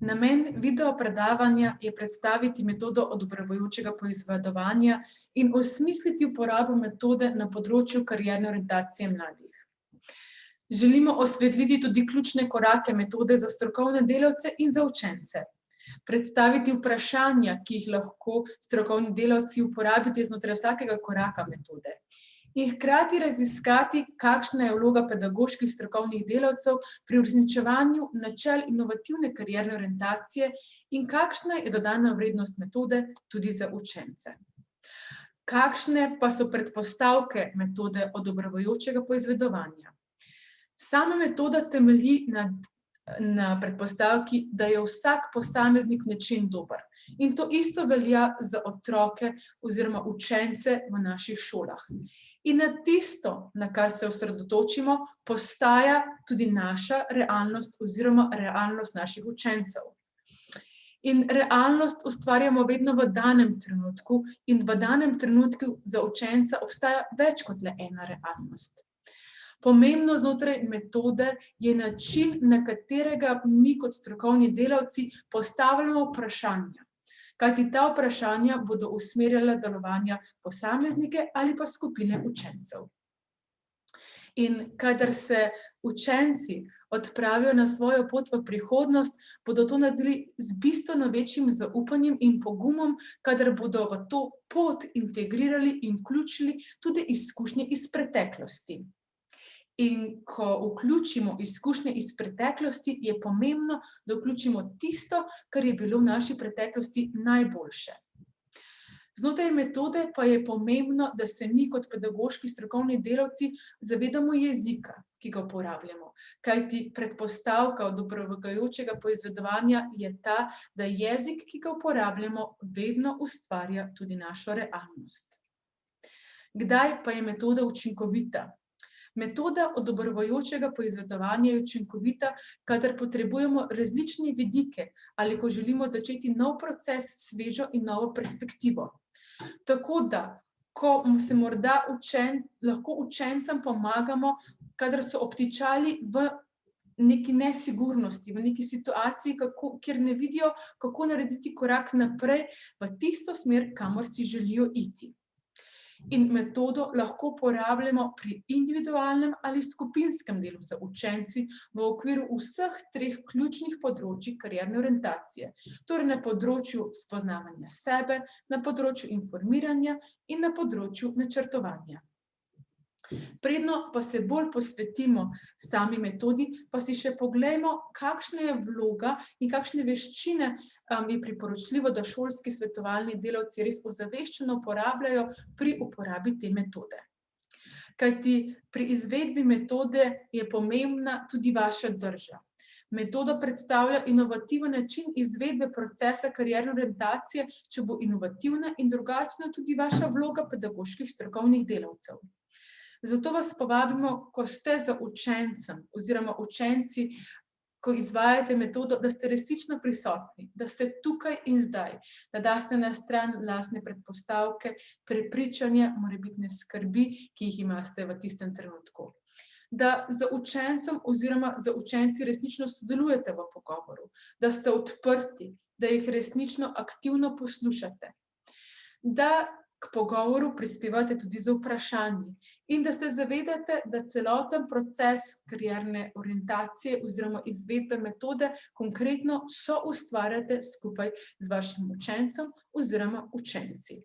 Namen video predavanja je predstaviti metodo odobravajočega poizvedovanja in osmisliti uporabo metode na področju karierne orientacije mladih. Želimo osvetliti tudi ključne korake metode za strokovne delavce in za učence. Predstaviti vprašanja, ki jih lahko strokovni delavci uporabite znotraj vsakega koraka metode. In hkrati raziskati, kakšna je vloga pedagoških strokovnih delavcev pri uresničevanju načel inovativne karierne orientacije in kakšna je dodana vrednost metode tudi za učence. Kakšne pa so predpostavke metode odobravajočega poizvedovanja? Sama metoda temelji na predpostavki, da je vsak posameznik način dober. In to isto velja za otroke oziroma učence v naših šolah. In na tisto, na kar se osredotočimo, postaja tudi naša realnost oziroma realnost naših učencev. In realnost ustvarjamo vedno v danem trenutku in v danem trenutku za učenca obstaja več kot le ena realnost. Pomembno znotraj metode je način, na katerega mi kot strokovni delavci postavljamo vprašanja. Kajti ta vprašanja bodo usmerjala delovanja posameznike ali pa skupine učencev. In kadar se učenci odpravijo na svojo pot v prihodnost, bodo to naredili z bistveno večjim zaupanjem in pogumom, kadar bodo v to pot integrirali in vključili tudi izkušnje iz preteklosti. In ko vključimo izkušnje iz preteklosti, je pomembno, da vključimo tisto, kar je bilo v naši preteklosti najboljše. Znotraj metode pa je pomembno, da se mi kot pedagoški strokovni delavci zavedamo jezika, ki ga uporabljamo. Kajti predpostavka odobravajočega poizvedovanja je ta, da jezik, ki ga uporabljamo, vedno ustvarja tudi našo realnost. Kdaj pa je metoda učinkovita? Metoda odobravajočega poizvedovanja je učinkovita, kadar potrebujemo različne vidike ali ko želimo začeti nov proces s svežo in novo perspektivo. Tako da, ko se morda lahko učencem pomagamo, kadar so obtičali v neki nesigurnosti, v neki situaciji, kjer ne vidijo, kako narediti korak naprej v tisto smer, kamor si želijo iti. In metodo lahko uporabljamo pri individualnem ali skupinskem delu z učenci v okviru vseh treh ključnih področij karierne orientacije, torej na področju spoznavanja sebe, na področju informiranja in na področju načrtovanja. Predno pa se bolj posvetimo sami metodi, pa si še poglejmo, kakšna je vloga in kakšne veščine je priporočljivo, da šolski svetovalni delavci res ozaveščeno uporabljajo pri uporabi te metode. Kajti pri izvedbi metode je pomembna tudi vaša drža. Metoda predstavlja inovativen način izvedbe procesa karierne orientacije, če bo inovativna in drugačna tudi vaša vloga pedagoških strokovnih delavcev. Zato vas povabimo, ko ste za učencem oziroma učenci, ko izvajate metodo, da ste resnično prisotni, da ste tukaj in zdaj, da daste na stran lastne predpostavke, prepričanja, morebitne skrbi, ki jih imate v tistem trenutku. Da za učencem oziroma za učenci resnično sodelujete v pogovoru, da ste odprti, da jih resnično aktivno poslušate, da k pogovoru prispevate tudi z vprašanji in da se zavedate, da celoten proces karierne orientacije oziroma izvedbe metode konkretno soustvarjate skupaj z vašim učencem oziroma učenci.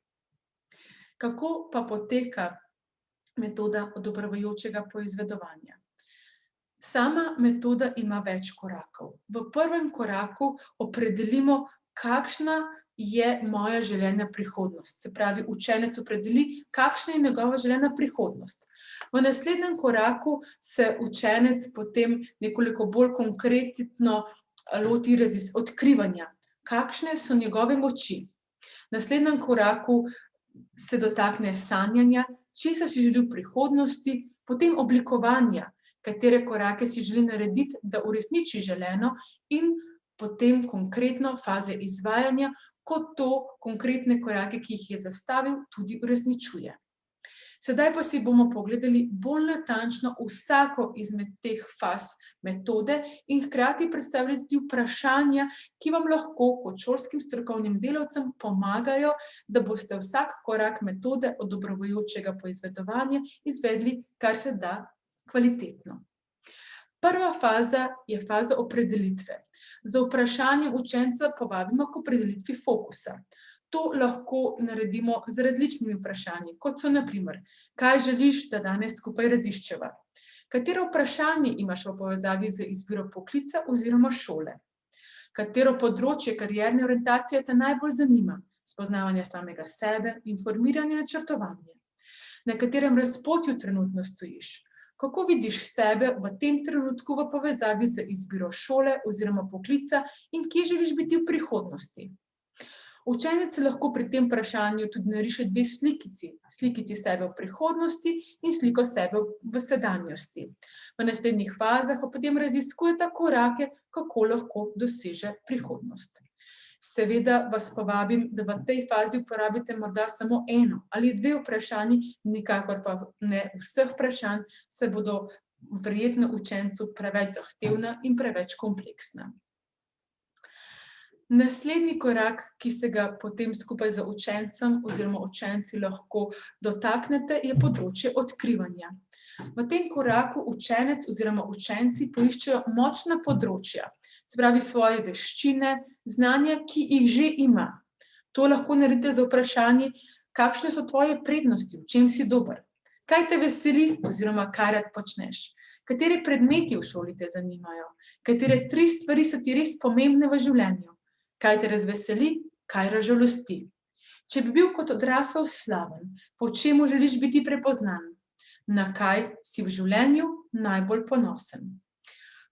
Kako pa poteka metoda odobravajočega poizvedovanja? Sama metoda ima več korakov. V prvem koraku opredelimo, kakšna je moja želena prihodnost. Se pravi, učenec opredeli, kakšna je njegova želena prihodnost. V naslednjem koraku se učenec potem nekoliko bolj konkretno loti odkrivanja, kakšne so njegove moči. V naslednjem koraku se dotakne sanjanja, česa si želi v prihodnosti, potem oblikovanja, katere korake si želi narediti, da uresniči želeno, in potem konkretno faze izvajanja, ko to konkretne korake, ki jih je zastavil, tudi uresničuje. Sedaj pa si bomo pogledali bolj natančno vsako izmed teh faz metode in hkrati predstavili tudi vprašanja, ki vam lahko kot šolskim strokovnim delavcem pomagajo, da boste vsak korak metode odobravajočega poizvedovanja izvedli kar se da kvalitetno. Prva faza je faza opredelitve. Z vprašanjem učenca povabimo k opredelitvi fokusa. To lahko naredimo z različnimi vprašanji, kot so na primer, kaj želiš, da danes skupaj raziščeva? Katero vprašanje imaš v povezavi z izbiro poklica oziroma šole? Katero področje karierne orientacije te najbolj zanima? Spoznavanje samega sebe, informiranje, načrtovanje. Na katerem razpotju trenutno stojiš? Kako vidiš sebe v tem trenutku v povezavi z izbiro šole oziroma poklica in kje želiš biti v prihodnosti? Učenec se lahko pri tem vprašanju tudi nariše dve slikici. Slikici sebe v prihodnosti in sliko sebe v sedanjosti. V naslednjih fazah pa potem raziskujeta korake, kako lahko doseže prihodnost. Seveda vas povabim, da v tej fazi uporabite morda samo eno ali dve vprašanji, nikakor pa ne vseh vprašanj, se bodo verjetno učencu preveč zahtevna in preveč kompleksna. Naslednji korak, ki se ga potem skupaj z učencem oziroma učenci lahko dotaknete, je področje odkrivanja. V tem koraku učenec oziroma učenci poiščejo močna področja, se pravi svoje veščine, znanja, ki jih že ima. To lahko naredite z vprašanji, kakšne so tvoje prednosti, v čem si dober, kaj te veseli oziroma kaj rad počneš, kateri predmeti v šoli te zanimajo, katere 3 stvari so ti res pomembne v življenju. Kaj te razveseli, kaj razžalosti. Če bi bil kot odrasel slaven, po čemu želiš biti prepoznan? Na kaj si v življenju najbolj ponosen?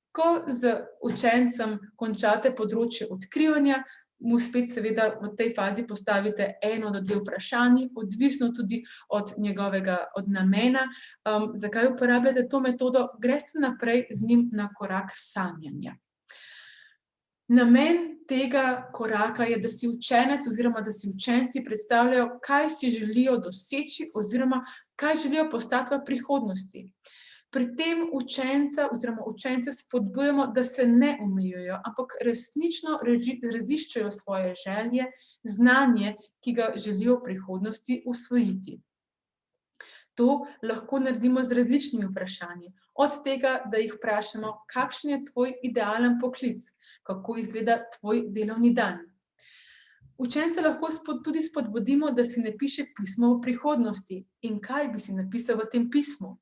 Ko z učencem končate področje odkrivanja, mu spet seveda v tej fazi postavite eno do 2 vprašanji, odvisno tudi od njegovega namena, zakaj uporabljate to metodo, greste naprej z njim na korak sanjanja. Namen tega koraka je, da si učenec oziroma da si učenci predstavljajo, kaj si želijo doseči oziroma kaj želijo postati v prihodnosti. Pri tem učenca oziroma učence spodbujamo, da se ne omejujejo, ampak resnično raziščejo svoje želje, znanje, ki ga želijo v prihodnosti usvojiti. To lahko naredimo z različnimi vprašanji. Od tega, da jih vprašamo, kakšen je tvoj idealen poklic, kako izgleda tvoj delovni dan. Učence lahko tudi spodbudimo, da si napiše pismo v prihodnosti in kaj bi si napisal v tem pismu.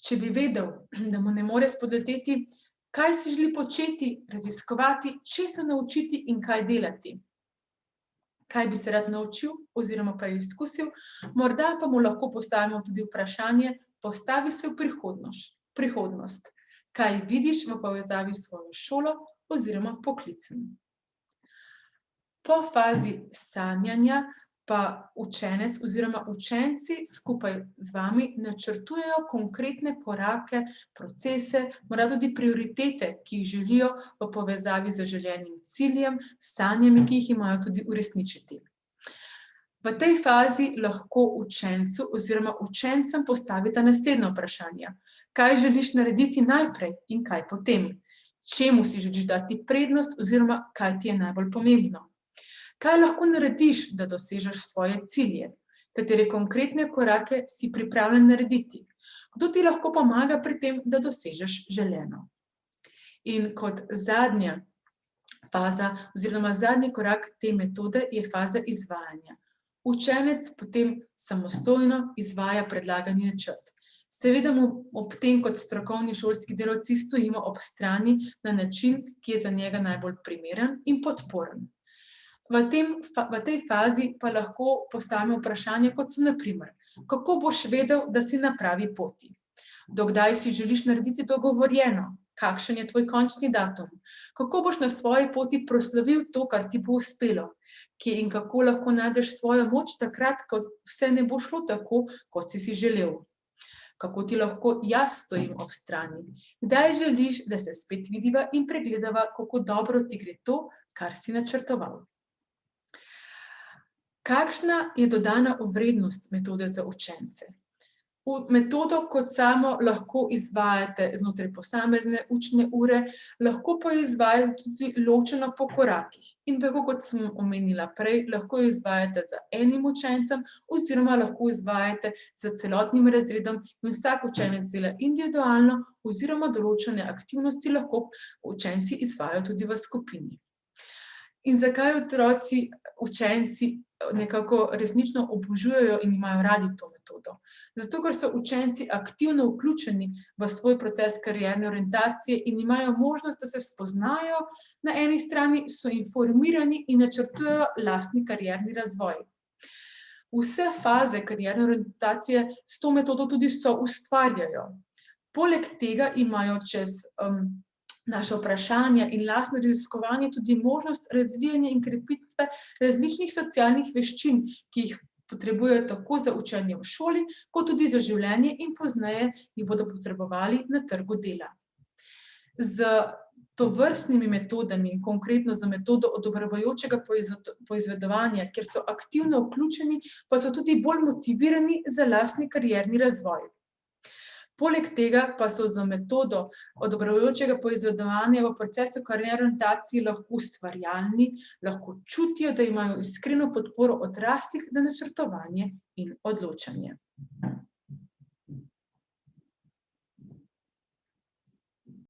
Če bi vedel, da mu ne more spodleteti, kaj si želi početi, raziskovati, česa naučiti in kaj delati. Kaj bi se rad naučil oziroma preizkusil, morda pa mu lahko postavimo tudi vprašanje, postavi se v prihodnost. Kaj vidiš v povezavi s svojo šolo oziroma poklicem? Po fazi sanjanja pa učenec oziroma učenci skupaj z vami načrtujejo konkretne korake, procese, morda tudi prioritete, ki jih želijo v povezavi z želenim ciljem, sanjami, ki jih imajo tudi uresničiti. V tej fazi lahko učencu oziroma učencem postavite naslednja vprašanja. Kaj želiš narediti najprej in kaj potem? Čemu si želiš dati prednost oziroma kaj ti je najbolj pomembno? Kaj lahko narediš, da dosežeš svoje cilje? Katere konkretne korake si pripravljen narediti? Kdo ti lahko pomaga pri tem, da dosežeš želeno? In kot zadnja faza oziroma zadnji korak te metode je faza izvajanja. Učenec potem samostojno izvaja predlagani načrt. Seveda mu ob tem kot strokovni šolski delavci stojimo ob strani na način, ki je za njega najbolj primeren in podporen. V tej fazi pa lahko postavimo vprašanja, kot so na primer, kako boš vedel, da si na pravi poti? Do kdaj si želiš narediti dogovorjeno? Kakšen je tvoj končni datum? Kako boš na svoji poti proslavil to, kar ti bo uspelo? Kje in kako lahko najdeš svojo moč takrat, ko vse ne bo šlo tako, kot si želel? Kako ti lahko jaz stojim ob strani? Kdaj želiš, da se spet vidiva in pregledava, kako dobro ti gre to, kar si načrtoval? Kakšna je dodana vrednost metode za učence? Metodo kot samo lahko izvajate znotraj posamezne učne ure, lahko pa jo izvajate tudi ločeno po korakih. In tako kot sem omenila prej, lahko jo izvajate z enim učencem oziroma lahko izvajate z celotnim razredom in vsak učenec dela individualno oziroma določene aktivnosti lahko učenci izvajajo tudi v skupini. In zakaj otroci, učenci nekako resnično obožujejo in imajo radi to metodo? Zato, ker so učenci aktivno vključeni v svoj proces karierne orientacije in imajo možnost, da se spoznajo na eni strani, so informirani in načrtujejo lastni karierni razvoj. Vse faze karierne orientacije s to metodo tudi soustvarjajo. Poleg tega imajo čez naša vprašanja in lastno raziskovanje tudi možnost razvijanja in krepitve različnih socialnih veščin, ki jih potrebujejo tako za učenje v šoli, kot tudi za življenje in pozneje jih bodo potrebovali na trgu dela. Z tovrstnimi metodami, konkretno za metodo odobravajočega poizvedovanja, kjer so aktivno vključeni, pa so tudi bolj motivirani za lastni karierni razvoj. Poleg tega pa so z metodo odobravajočega poizvedovanja v procesu karierne orientacije lahko ustvarjalni, lahko čutijo, da imajo iskreno podporo odraslih za načrtovanje in odločanje.